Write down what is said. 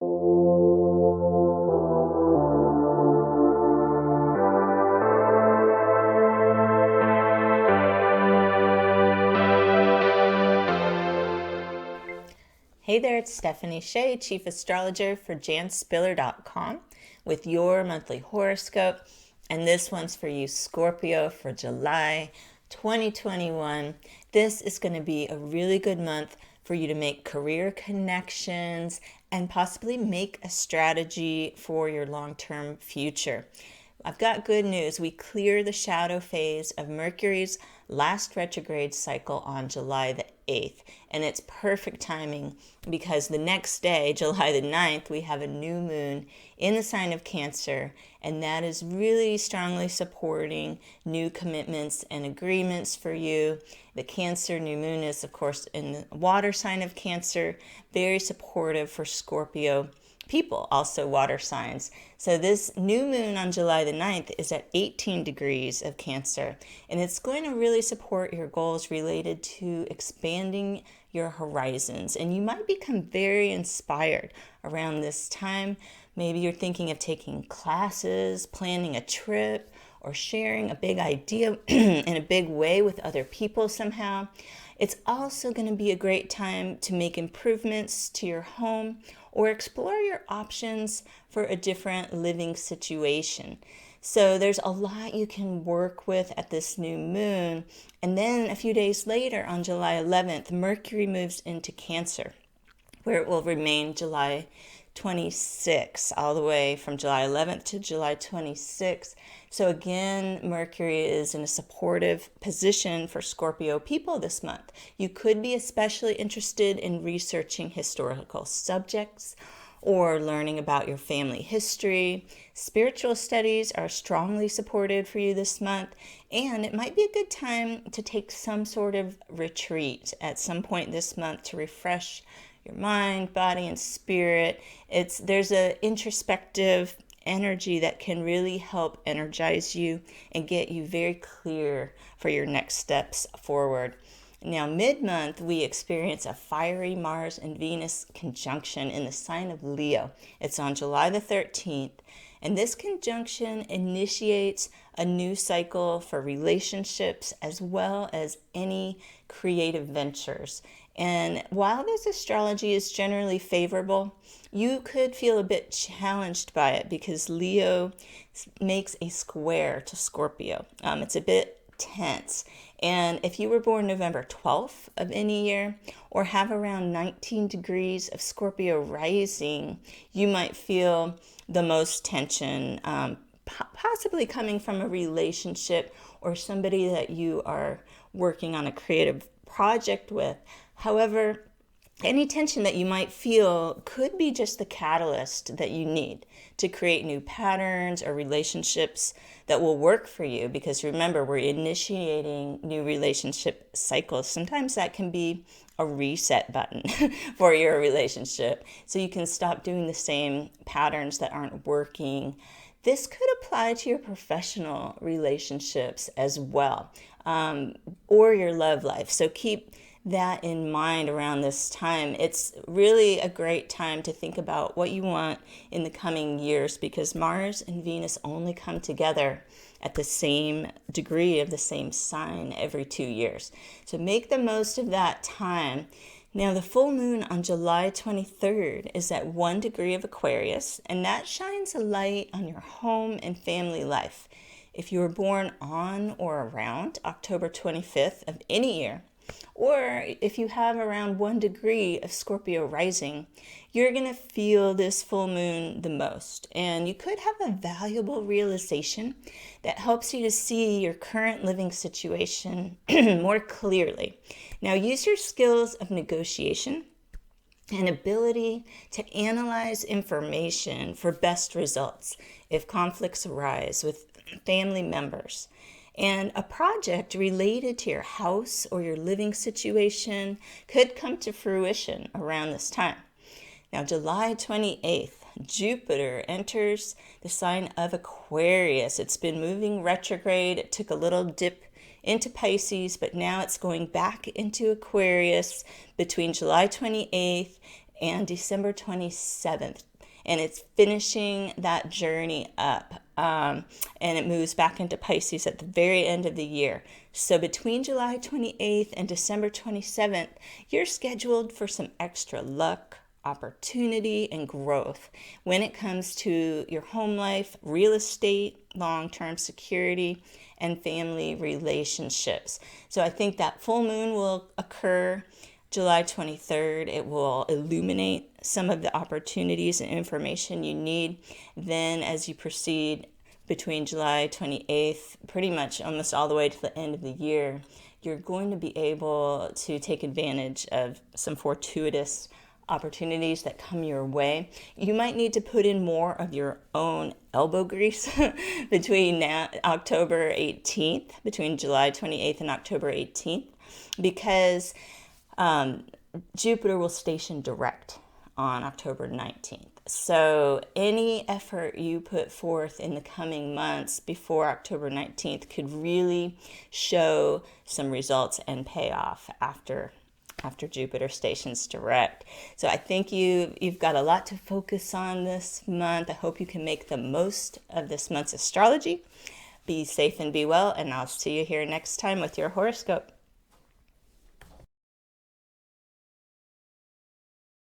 Hey there, it's Stephanie Shea, Chief Astrologer for janspiller.com with your monthly horoscope. And this one's for you, Scorpio, for July 2021. This is going to be a really good month for you to make career connections and possibly make a strategy for your long-term future. I've got good news. We clear the shadow phase of Mercury's last retrograde cycle on July the 8th. And it's perfect timing because the next day, July the 9th, we have a new moon in the sign of Cancer. And that is really strongly supporting new commitments and agreements for you. The Cancer new moon is, of course, in the water sign of Cancer, very supportive for Scorpio people, also water signs. So this new moon on July the 9th is at 18 degrees of Cancer, and it's going to really support your goals related to expanding your horizons. And you might become very inspired around this time. Maybe you're thinking of taking classes, planning a trip, or sharing a big idea in a big way with other people somehow. It's also going to be a great time to make improvements to your home or explore your options for a different living situation. So there's a lot you can work with at this new moon. And then a few days later, on July 11th, Mercury moves into Cancer, where it will remain July 26th, all the way from July 11th to July 26th. So again, Mercury is in a supportive position for Scorpio people this month. You could be especially interested in researching historical subjects or learning about your family history. Spiritual studies are strongly supported for you this month, and it might be a good time to take some sort of retreat at some point this month to refresh your mind, body, and spirit. There's an introspective energy that can really help energize you and get you very clear for your next steps forward. Now, mid-month, we experience a fiery Mars and Venus conjunction in the sign of Leo. It's on July the 13th, and this conjunction initiates a new cycle for relationships as well as any creative ventures. And while this astrology is generally favorable, you could feel a bit challenged by it because Leo makes a square to Scorpio. It's a bit tense. And if you were born November 12th of any year or have around 19 degrees of Scorpio rising, you might feel the most tension, possibly coming from a relationship or somebody that you are working on a creative project with. However, any tension that you might feel could be just the catalyst that you need to create new patterns or relationships that will work for you. Because remember, we're initiating new relationship cycles. Sometimes that can be a reset button for your relationship. So you can stop doing the same patterns that aren't working. This could apply to your professional relationships as well, or your love life. So keep that in mind around this time. It's really a great time to think about what you want in the coming years because Mars and Venus only come together at the same degree of the same sign every 2 years. So make the most of that time. Now, the full moon on July 23rd is at 1 degree of Aquarius, and that shines a light on your home and family life. If you were born on or around October 25th of any year, or if you have around 1 degree of Scorpio rising, you're going to feel this full moon the most. And you could have a valuable realization that helps you to see your current living situation more clearly. Now, use your skills of negotiation and ability to analyze information for best results if conflicts arise with family members. And a project related to your house or your living situation could come to fruition around this time. Now, July 28th, Jupiter enters the sign of Aquarius. It's been moving retrograde. It took a little dip into Pisces, but now it's going back into Aquarius between July 28th and December 27th. And it's finishing that journey up. And it moves back into Pisces at the very end of the year. So between July 28th and December 27th, you're scheduled for some extra luck, opportunity, and growth when it comes to your home life, real estate, long-term security, and family relationships. So I think that full moon will occur July 23rd. It will illuminate some of the opportunities and information you need. Then as you proceed between July 28th, pretty much almost all the way to the end of the year, you're going to be able to take advantage of some fortuitous opportunities that come your way. You might need to put in more of your own elbow grease between October 18th, between July 28th and October 18th, because Jupiter will station direct on October 19th. So any effort you put forth in the coming months before October 19th could really show some results and pay off after Jupiter stations direct. So I think you've got a lot to focus on this month. I hope you can make the most of this month's astrology. Be safe and be well, and I'll see you here next time with your horoscope.